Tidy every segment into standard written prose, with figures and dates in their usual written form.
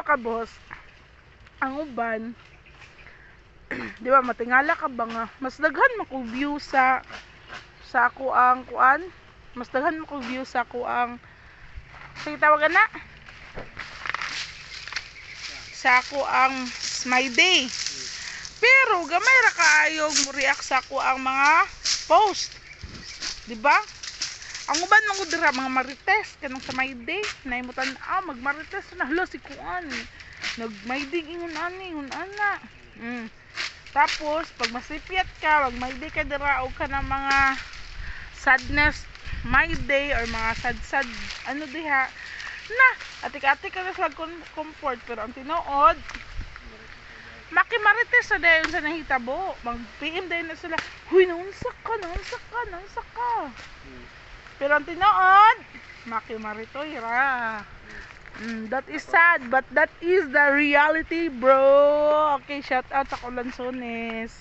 ka boss, ang uban, di ba matingala ka ba nga, mas daghan man ko view sa ako ang kuan, mas daghan man ko view sa ako ang sige tawagan na sa ako ang my day. Pero gamay ra kaayog mo react sa ako ang mga post. Di ba? Ang uban mga dira mga marites kanang sa my day, naimutan mag marites na hala si kuan. Nag my day ingon ani, ingon ana. Tapos pag masipyat ka, wag my day ka dira og ka ng mga sadness my day or mga sad ano diha na atik-atik ka na sa comfort, pero ang tinuod makimarites sa dayon sa nahitabo, mag-PM dayon na sila, huy naunsa ka pero ang tinuod makimaritoy ra. That is sad but that is the reality, bro. Okay, shout out sa Colanzones,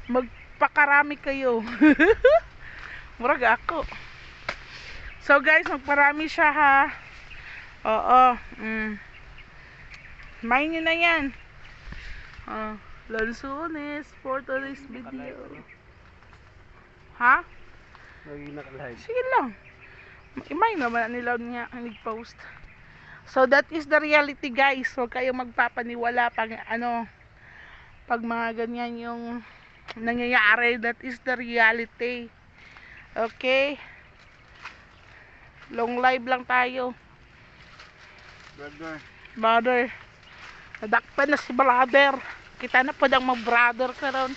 magpakarami kayo. Murag ako. So guys, magparami siya ha. Oo. Main nyo na yan. Lanzones for today's video. Ha? Sige lang. Imay naman nila niya ang nag-post. So that is the reality guys. Huwag kayong magpapaniwala pag pag mga ganyan yung nangyayari. That is the reality. Okay? Long live lang tayo. Brother. Nadakpan na si brother. Kita na po dang mag-brother ka ron.